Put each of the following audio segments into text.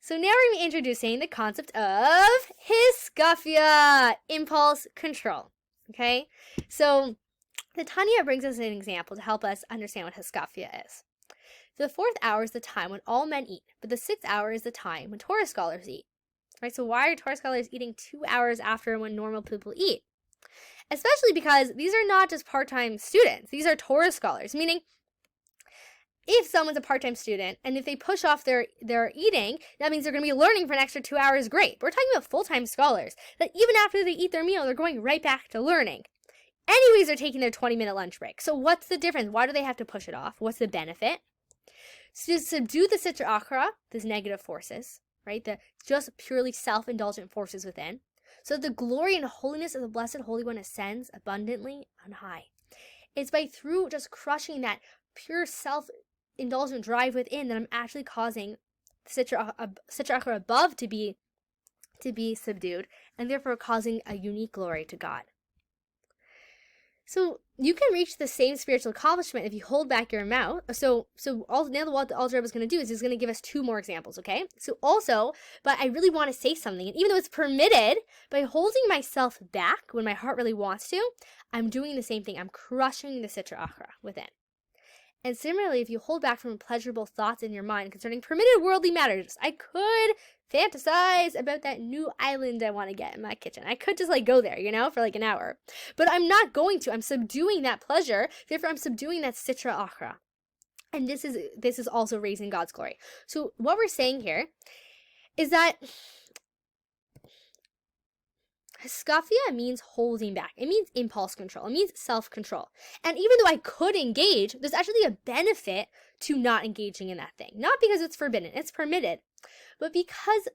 So now we're going to be introducing the concept of Hiskafia, impulse control. Okay? So the Tanya brings us an example to help us understand what Hiskafia is. The 4th hour is the time when all men eat, but the 6th hour is the time when Torah scholars eat. Right? So why are Torah scholars eating 2 hours after when normal people eat? Especially because these are not just part-time students. These are Torah scholars, meaning if someone's a part-time student and if they push off their eating, that means they're going to be learning for an extra 2 hours. Great. But we're talking about full-time scholars that even after they eat their meal, they're going right back to learning. Anyways, they're taking their 20-minute lunch break. So what's the difference? Why do they have to push it off? What's the benefit? So to subdue the Sitra Achra, these negative forces, right? The just purely self-indulgent forces within. So the glory and holiness of the Blessed Holy One ascends abundantly on high. It's through just crushing that pure self-indulgent drive within that I'm actually causing Sitra Achra above to be subdued, and therefore causing a unique glory to God. So you can reach the same spiritual accomplishment if you hold back your mouth. So now what the Alter Rebbe is going to do is he's going to give us 2 more examples, okay? So also, but I really want to say something, and even though it's permitted, by holding myself back when my heart really wants to, I'm doing the same thing. I'm crushing the Sitra Achra within. And similarly, if you hold back from pleasurable thoughts in your mind concerning permitted worldly matters, I could fantasize about that new island I want to get in my kitchen. I could just go there, for an hour. But I'm not going to. I'm subduing that pleasure. Therefore, I'm subduing that Sitra Achra. And this is also raising God's glory. So what we're saying here is that Hiskafia means holding back. It means impulse control. It means self-control. And even though I could engage, there's actually a benefit to not engaging in that thing. Not because it's forbidden, it's permitted, but because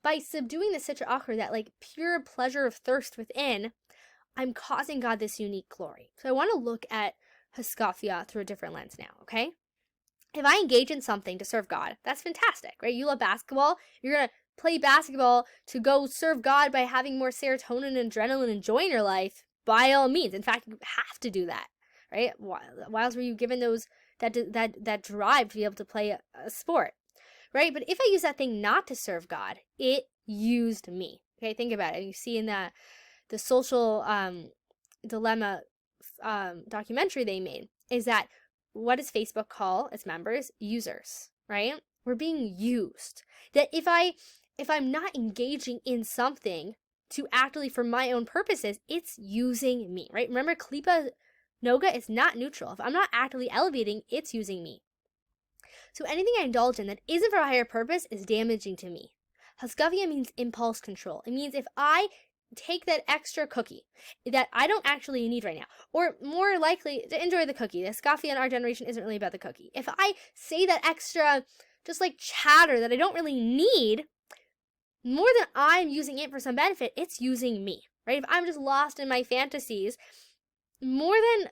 by subduing the Sitra Achra, that pure pleasure of thirst within, I'm causing God this unique glory. So I want to look at Hiskafia through a different lens now, okay? If I engage in something to serve God, that's fantastic, right? You love basketball, you're going to play basketball to go serve God by having more serotonin and adrenaline and joy in your life, by all means. In fact, you have to do that, right? Why else were you given that drive to be able to play a sport, right? But if I use that thing not to serve God, it used me. Okay, think about it. You see in the social dilemma documentary they made is that what does Facebook call its members? Users, right? We're being used. That if I'm not engaging in something to actively for my own purposes, it's using me, right? Remember, Klipa Noga is not neutral. If I'm not actively elevating, it's using me. So anything I indulge in that isn't for a higher purpose is damaging to me. Hiskafia means impulse control. It means if I take that extra cookie that I don't actually need right now, or more likely to enjoy the cookie. The Hiskafia in our generation isn't really about the cookie. If I say that extra just chatter that I don't really need, more than I'm using it for some benefit, it's using me, right? If I'm just lost in my fantasies, more than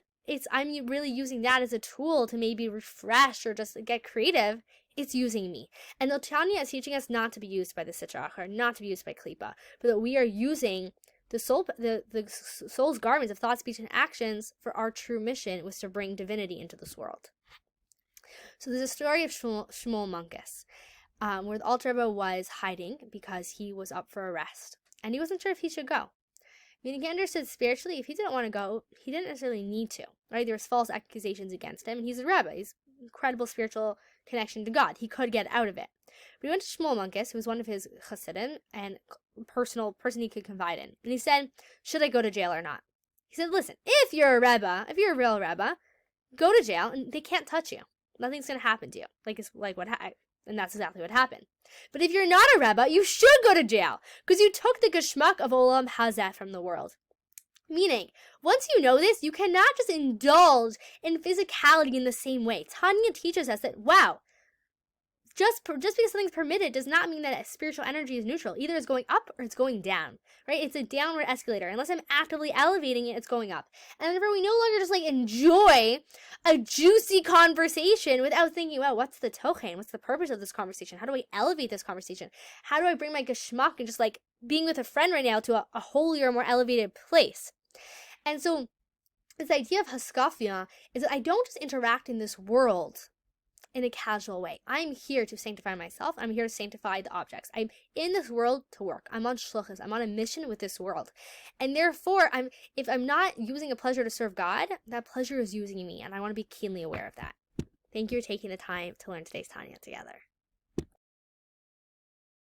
I'm really using that as a tool to maybe refresh or just get creative, it's using me. And the Tanya is teaching us not to be used by the Sitra Achra, not to be used by Klipa, but that we are using the soul's garments of thought, speech, and actions for our true mission, was to bring divinity into this world. So there's a story of Shmuel Munkus, where the Alter Rebbe was hiding because he was up for arrest. And he wasn't sure if he should go. Meaning he understood spiritually, if he didn't want to go, he didn't necessarily need to. Right? There was false accusations against him, and he's a Rebbe. He's incredible spiritual connection to God. He could get out of it. But he went to Shmuel Munkus, who was one of his chassidim, and person he could confide in. And he said, should I go to jail or not? He said, listen, if you're a Rebbe, if you're a real Rebbe, go to jail, and they can't touch you. Nothing's going to happen to you. And that's exactly what happened. But if you're not a Rebbe, you should go to jail, because you took the geschmack of Olam Hazeh from the world. Meaning, once you know this, you cannot just indulge in physicality in the same way. Tanya teaches us that, wow, just because something's permitted does not mean that spiritual energy is neutral. Either it's going up or it's going down, right? It's a downward escalator. Unless I'm actively elevating it, it's going up. And therefore, we no longer just enjoy a juicy conversation without thinking, well, what's the tochen? What's the purpose of this conversation? How do I elevate this conversation? How do I bring my geschmack and just being with a friend right now to a holier, more elevated place? And so this idea of Hiskafia is that I don't just interact in this world in a casual way. I'm here to sanctify myself. I'm here to sanctify the objects. I'm in this world to work. I'm on shluchas. I'm on a mission with this world. And therefore, if I'm not using a pleasure to serve God, that pleasure is using me. And I want to be keenly aware of that. Thank you for taking the time to learn today's Tanya together.